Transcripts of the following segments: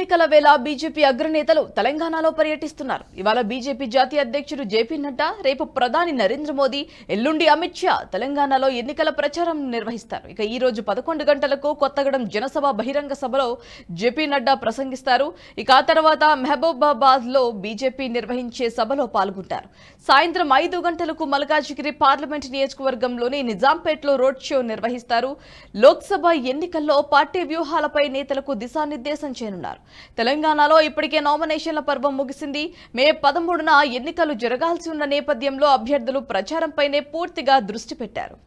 ఎన్నికల వేళ బీజేపీ అగ్రనేతలు తెలంగాణలో పర్యటిస్తున్నారు. ఇవాళ బీజేపీ జాతీయ అధ్యక్షుడు జేపీ నడ్డా, రేపు ప్రధాని నరేంద్ర మోదీ, ఎల్లుండి అమిత్ షా తెలంగాణలో ఎన్నికల ప్రచారం నిర్వహిస్తారు. ఇక ఈ రోజు 11 గంటలకు కొత్తగూడెం జనసభ బహిరంగ సభలో జేపీ నడ్డా ప్రసంగిస్తారు. ఇక ఆ తర్వాత మహబూబాబాద్ లో బీజేపీ నిర్వహించే సభలో పాల్గొంటారు. సాయంత్రం 5 గంటలకు మల్కాజిగిరి పార్లమెంట్ నియోజకవర్గంలోని నిజాంపేట్లో రోడ్ షో నిర్వహిస్తారు. లోక్సభ ఎన్నికల్లో పార్టీ వ్యూహాలపై నేతలకు దిశానిర్దేశం చేయనున్నారు. తెలంగాణలో ఇప్పటికే నామినేషన్ల పర్వం ముగిసింది. మే 13న ఎన్నికలు జరగాల్సి ఉన్న నేపథ్యంలో అభ్యర్థులు ప్రచారంపైనే పూర్తిగా దృష్టి పెట్టారు.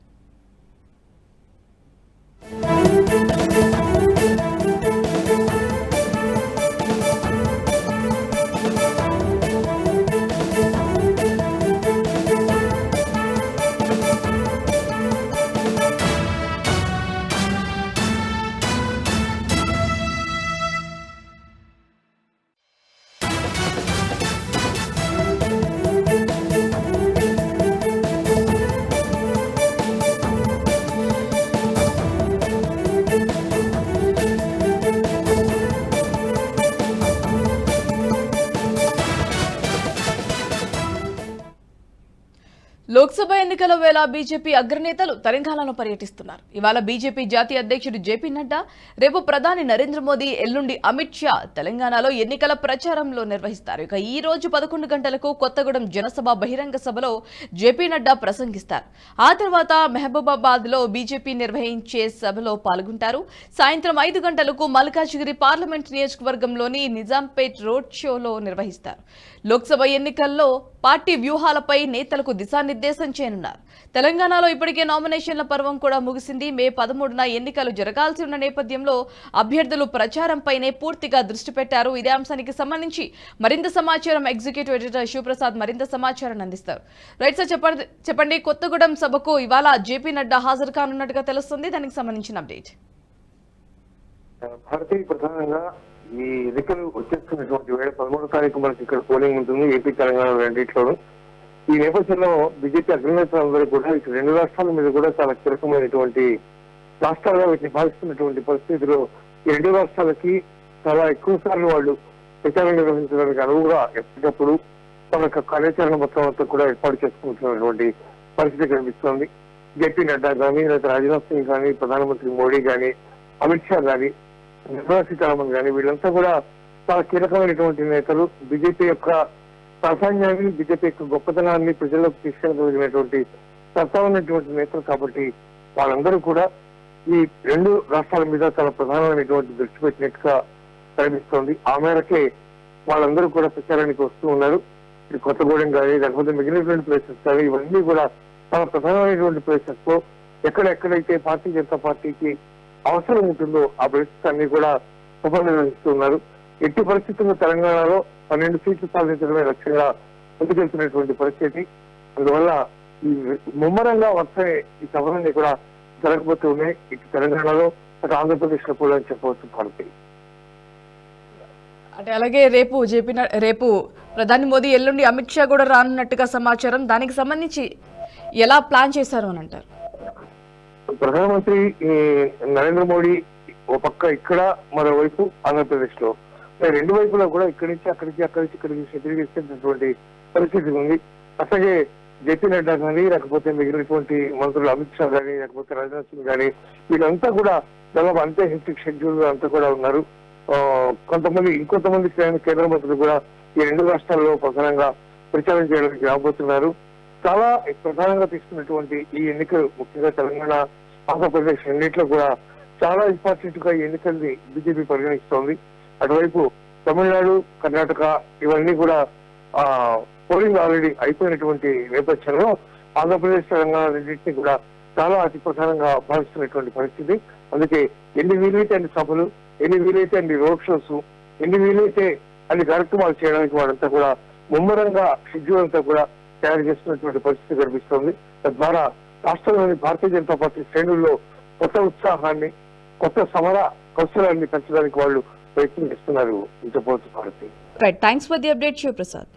లోక్సభ ఎన్నికల వేళ బీజేపీ అగ్రనేతలు తెలంగాణలో పర్యటిస్తున్నారు. ఇవాళ బీజేపీ జాతీయ అధ్యక్షుడు జేపీ నడ్డా, రేపు ప్రధాని నరేంద్ర మోదీ, ఎల్లుండి అమిత్ షా తెలంగాణలో ఎన్నికల ప్రచారంలో నిర్వహిస్తారు. ఇక ఈ రోజు 11 గంటలకు కొత్తగూడెం జనసభ బహిరంగ సభలో జేపీ నడ్డా ప్రసంగిస్తారు. ఆ తర్వాత మహబూబాబాద్ లో బీజేపీ నిర్వహించే సభలో పాల్గొంటారు. సాయంత్రం 5 గంటలకు మల్కాజిగిరి పార్లమెంట్ నియోజకవర్గంలోని నిజాంపేట్ రోడ్ షోలో నిర్వహిస్తారు. లోక్సభ ఎన్నికల్లో పార్టీ వ్యూహాలపై నేతలకు దిశానిర్దేశం చేయనున్నారు. తెలంగాణలో ఇప్పటికే నామినేషన్ల పర్వం కూడా ముగిసింది. మే 13న ఎన్నికలు జరగాల్సి ఉన్న నేపథ్యంలో అభ్యర్థులు ప్రచారంపైనే పూర్తిగా దృష్టి పెట్టారు. ఇదే అంశానికి సంబంధించి మరింత సమాచారం ఎగ్జిక్యూటివ్ ఎడిటర్ శివప్రసాద్ మరింత సమాచారాన్ని అందిస్తారు. రైట్ సార్, చెప్పండి కొత్తగూడెం సభకు ఇవాళ జేపీ నడ్డా హాజరు కానున్నట్టుగా తెలుస్తుంది. దానికి సంబంధించిన అప్డేట్. భారతీయ ప్రధానంగా ఈ ఎన్నికలు వచ్చేస్తున్నటువంటి వేళ 13వ తారీఖు మనకి ఇక్కడ పోలింగ్ ఉంటుంది ఏపీ తెలంగాణ రెండింటిలోనూ. ఈ నేపథ్యంలో బీజేపీ అగ్రనేతలందరూ కూడా ఇక రెండు రాష్ట్రాల మీద కూడా చాలా కీలకమైనటువంటి రాష్ట్రాలుగా వీటిని భావిస్తున్నటువంటి పరిస్థితిలో ఈ రెండు రాష్ట్రాలకి చాలా ఎక్కువ సార్లు వాళ్ళు ప్రచారం నిర్వహించడానికి అనువుగా ఎప్పటికప్పుడు వాళ్ళ కార్యాచరణ మొత్తం అంతా కూడా ఏర్పాటు చేసుకుంటున్నటువంటి పరిస్థితి కనిపిస్తోంది. జేపీ నడ్డా కానీ, లేదా రాజ్నాథ్ సింగ్ కానీ, ప్రధానమంత్రి మోడీ కానీ, అమిత్ షా కానీ, నిర్మలా సీతారామన్ కానీ వీళ్ళంతా కూడా చాలా కీలకమైనటువంటి నేతలు. బీజేపీ యొక్క ప్రాధాన్యాన్ని, బీజేపీ యొక్క గొప్పతనాన్ని ప్రజల్లోకి తీసుకెళ్ళగలిగినటువంటి సత్తా ఉన్నటువంటి నేతలు కాబట్టి వాళ్ళందరూ కూడా ఈ రెండు రాష్ట్రాల మీద చాలా ప్రధానమైనటువంటి దృష్టి పెట్టినట్టుగా కనిపిస్తోంది. ఆ మేరకే వాళ్ళందరూ కూడా ప్రచారానికి వస్తూ ఉన్నారు. ఇది కొత్తగూడెం కానీ, లేకపోతే మిగిలినటువంటి ప్లేసెస్ కానీ ఇవన్నీ కూడా చాలా ప్రధానమైనటువంటి ప్లేసెస్ లో ఎక్కడెక్కడైతే భారతీయ జనతా పార్టీకి అవసరం ఉంటుందో ఆ పరిస్థితులన్నీ కూడా ఉపనిర్వహిస్తున్నారు. ఎట్టి పరిస్థితుల్లో తెలంగాణలో 12 సీట్లు సాధించడమే లక్ష్యంగా ముందుకెళ్తున్నటువంటి పరిస్థితి. అందువల్ల ఈ ముమ్మరంగా వస్తే ఈ సభలన్నీ కూడా జరగబోతూ ఉన్నాయి. ఇటు తెలంగాణలో అటు ఆంధ్రప్రదేశ్ లో కూడా అని చెప్పవచ్చు భారతి. అంటే అలాగే రేపు ప్రధాని మోదీ, ఎల్లుండి అమిత్ షా కూడా రానున్నట్టుగా సమాచారం. దానికి సంబంధించి ఎలా ప్లాన్ చేశారు అని అంటారు? ప్రధానమంత్రి నరేంద్ర మోడీ ఓ పక్క ఇక్కడ, మరోవైపు ఆంధ్రప్రదేశ్ లో రెండు వైపులా కూడా ఇక్కడి నుంచి ఇక్కడికి తిరిగిస్తున్నటువంటి పరిస్థితి ఉంది. అట్లాగే జేపీ నడ్డా కానీ, లేకపోతే మిగిలినటువంటి మంత్రులు అమిత్ షా కానీ, లేకపోతే రాజ్నాథ్ సింగ్ కానీ వీళ్ళంతా కూడా దాదాపు అంతే హెక్టిక్ షెడ్యూల్ అంతా కూడా ఉన్నారు. ఇంకొంతమంది కేంద్ర మంత్రులు కూడా ఈ రెండు రాష్ట్రాల్లో ప్రధానంగా ప్రచారం చేయడానికి రాబోతున్నారు. చాలా ప్రధానంగా తీసుకున్నటువంటి ఈ ఎన్నికలు ముఖ్యంగా తెలంగాణ, ఆంధ్రప్రదేశ్ రెండింటిలో కూడా చాలా ఇంపార్టెంట్ గా ఈ ఎన్నికల్ని బీజేపీ పరిగణిస్తోంది. అటువైపు తమిళనాడు, కర్ణాటక ఇవన్నీ కూడా పోలింగ్ ఆల్రెడీ అయిపోయినటువంటి నేపథ్యంలో ఆంధ్రప్రదేశ్, తెలంగాణ రెండింటినీ కూడా చాలా అతి ప్రధానంగా భావిస్తున్నటువంటి పరిస్థితి. అందుకే ఎన్ని వీలైతే అన్ని సభలు, ఎన్ని వీలైతే అన్ని రోడ్ షోస్, ఎన్ని వీలైతే అన్ని కార్యక్రమాలు చేయడానికి వాళ్ళంతా కూడా ముమ్మరంగా షెడ్యూల్ అంతా కూడా తయారు చేస్తున్నటువంటి పరిస్థితి కనిపిస్తోంది. తద్వారా రాష్ట్రంలోని భారతీయ జనతా పార్టీ శ్రేణుల్లో కొత్త ఉత్సాహాన్ని, కొత్త సమర కౌశలాన్ని పెంచడానికి వాళ్ళు ప్రయత్నం చేస్తున్నారు అని చెప్పవచ్చు Bharati. Right, thanks for the update Shivaprasad.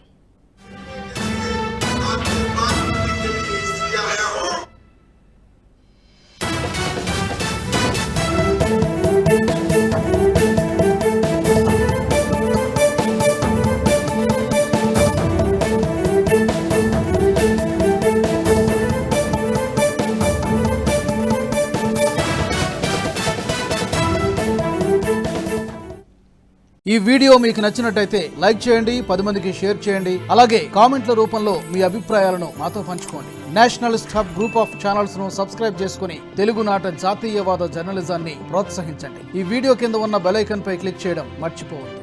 ఈ వీడియో మీకు నచ్చినట్టయితే లైక్ చేయండి, 10 మందికి షేర్ చేయండి. అలాగే కామెంట్ల రూపంలో మీ అభిప్రాయాలను మాతో పంచుకోండి. Nationalist hub group of channels ను సబ్స్క్రైబ్ చేసుకుని తెలుగునాట జాతీయవాద జర్నలిజాన్ని ప్రోత్సహించండి. ఈ వీడియో కింద ఉన్న బెల్ ఐకాన్ పై క్లిక్ చేయడం మర్చిపోవద్దు.